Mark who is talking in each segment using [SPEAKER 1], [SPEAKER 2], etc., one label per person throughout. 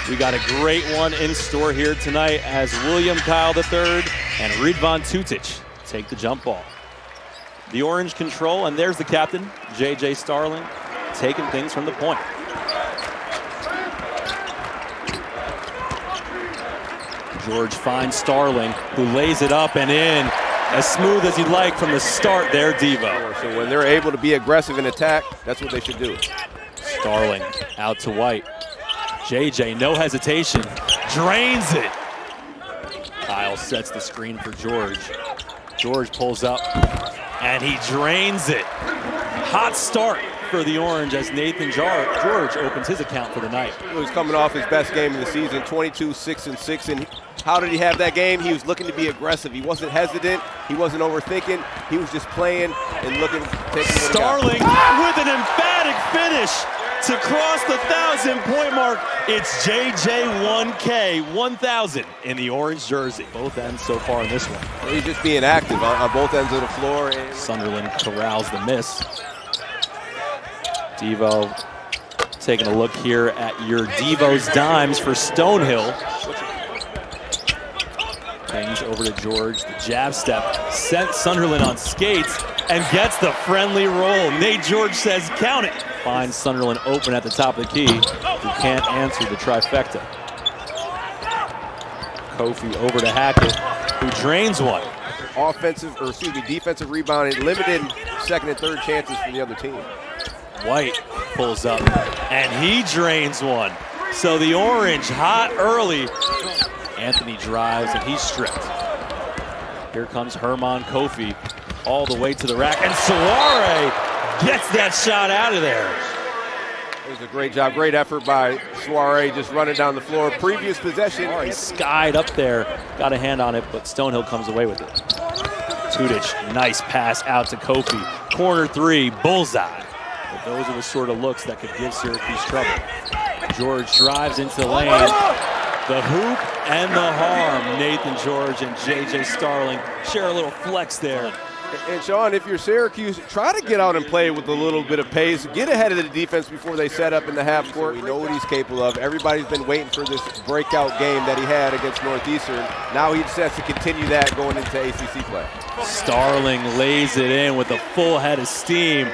[SPEAKER 1] We got a great one in store here tonight as William Kyle III and Ridvan Tutic take the jump ball. The Orange control, and there's the captain, J.J. Starling, taking things from the point. George finds Starling, who lays it up and in, as smooth as he'd like from the start there, Devo.
[SPEAKER 2] So when they're able to be aggressive in attack, that's what they should do.
[SPEAKER 1] Starling out to White. J.J., no hesitation, drains it. Kyle sets the screen for George. George pulls up, and he drains it. Hot start for the Orange as Naithan George opens his account for the night.
[SPEAKER 2] He was coming off his best game of the season, 22, 6 and 6. And how did he have that game? He was looking to be aggressive. He wasn't hesitant. He wasn't overthinking. He was just playing and looking.
[SPEAKER 1] Starling with an emphatic finish to cross the 1,000-point mark. It's J.J. 1K, 1,000 in the Orange jersey. Both ends so far in this one.
[SPEAKER 2] He's just being active on both ends of the floor.
[SPEAKER 1] Sunderland corrals the miss. Devo taking a look here at your Devo's dimes for Stonehill. Kingz over to George, the jab step, sent Sunderland on skates and gets the friendly roll. Nate George says count it. Finds Sunderland open at the top of the key, who can't answer the trifecta. Kofi over to Hackett, who drains one.
[SPEAKER 2] Defensive rebound and limited second and third chances for the other team.
[SPEAKER 1] White pulls up, and he drains one. So the Orange hot early. Anthony drives, and he's stripped. Here comes Herman Kofi all the way to the rack, and Soare gets that shot out of there.
[SPEAKER 2] It was a great job, great effort by Soare, just running down the floor. Previous possession.
[SPEAKER 1] He skied up there, got a hand on it, but Stonehill comes away with it. Tutic, nice pass out to Kofi. Corner three, bullseye. But those are the sort of looks that could give Syracuse trouble. George drives into the lane. The hoop and the harm. Naithan George and J.J. Starling share a little flex there.
[SPEAKER 2] And Sean, if you're Syracuse, try to get out and play with a little bit of pace. Get ahead of the defense before they set up in the half court. We know what he's capable of. Everybody's been waiting for this breakout game that he had against Northeastern. Now he just has to continue that going into ACC play.
[SPEAKER 1] Starling lays it in with a full head of steam.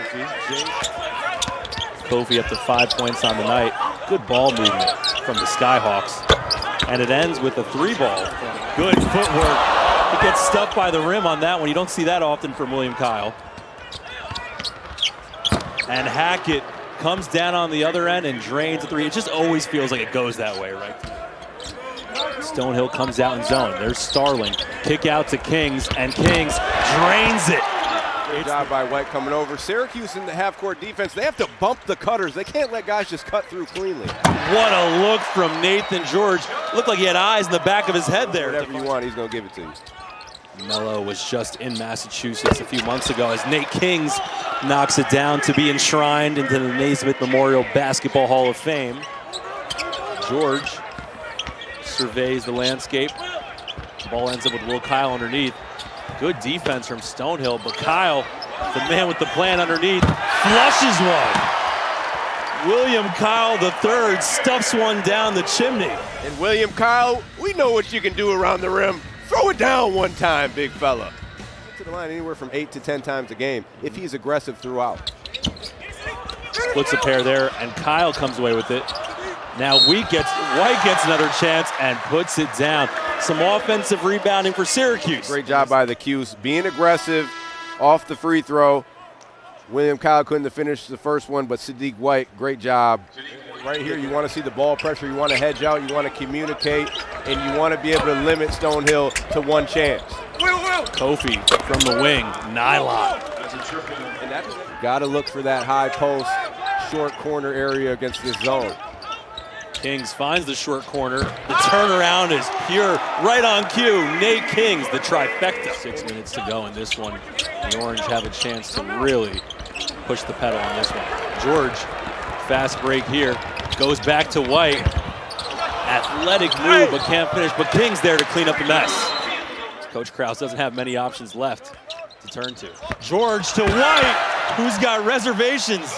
[SPEAKER 1] Kofi up to 5 points on the night. Good ball movement from the Skyhawks. And it ends with a 3-ball. Good footwork. He gets stuffed by the rim on that one. You don't see that often from William Kyle. And Hackett comes down on the other end and drains a 3. It just always feels like it goes that way, right? Stonehill comes out in zone. There's Starling. Kick out to Kingz, and Kingz drains it.
[SPEAKER 2] Good job by White coming over. Syracuse in the half-court defense, they have to bump the cutters. They can't let guys just cut through cleanly.
[SPEAKER 1] What a look from Naithan George. Looked like he had eyes in the back of his head there.
[SPEAKER 2] Whatever you want, he's going to give it to you.
[SPEAKER 1] Mello was just in Massachusetts a few months ago as Nate Kingz knocks it down to be enshrined into the Naismith Memorial Basketball Hall of Fame. George surveys the landscape. The ball ends up with Will Kyle underneath. Good defense from Stonehill, but Kyle, the man with the plan underneath, flushes one. William Kyle III stuffs one down the chimney.
[SPEAKER 2] And William Kyle, we know what you can do around the rim. Throw it down one time, big fella. To the line anywhere from 8 to 10 times a game if he's aggressive throughout.
[SPEAKER 1] Splits a pair there, and Kyle comes away with it. Now White gets another chance and puts it down. Some offensive rebounding for Syracuse.
[SPEAKER 2] Great job by the Cuse, being aggressive off the free throw. William Kyle couldn't have finished the first one, but Sadiq White, great job. Right here, you want to see the ball pressure, you want to hedge out, you want to communicate, and you want to be able to limit Stonehill to one chance.
[SPEAKER 1] Kofi from the wing, nylon.
[SPEAKER 2] Got to look for that high post, short corner area against this zone.
[SPEAKER 1] Kingz finds the short corner. The turnaround is pure, right on cue. Nate Kingz, the trifecta. 6 minutes to go in this one. The Orange have a chance to really push the pedal on this one. George, fast break here, goes back to White. Athletic move, but can't finish. But Kingz there to clean up the mess. Coach Krause doesn't have many options left to turn to. George to White, who's got reservations.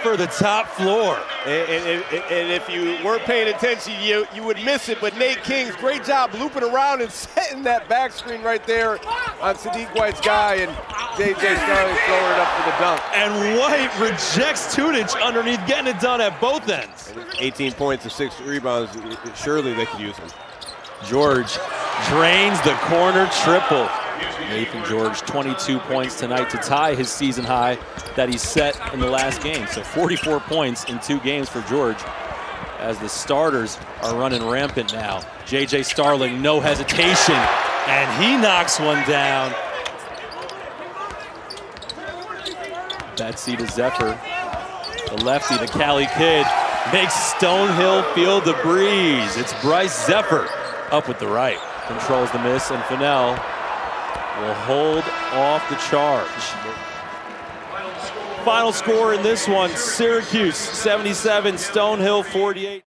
[SPEAKER 1] for the top floor.
[SPEAKER 2] And if you weren't paying attention, you would miss it. But Nate Kingz, great job looping around and setting that back screen right there on Sadiq White's guy, and J.J. Starling throwing it up for the dunk.
[SPEAKER 1] And White rejects Tudich underneath, getting it done at both ends.
[SPEAKER 2] 18 points and 6 rebounds. Surely they could use him.
[SPEAKER 1] George drains the corner triple. Naithan George, 22 points tonight to tie his season high that he set in the last game. So 44 points in 2 games for George, as the starters are running rampant now. J.J. Starling, no hesitation, and he knocks one down. Betsy to Zephyr. The lefty, the Cali kid, makes Stonehill feel the breeze. It's Bryce Zephyr up with the right. Controls the miss, and Fennell will hold off the charge. Final score in this one, Syracuse 77, Stonehill 48.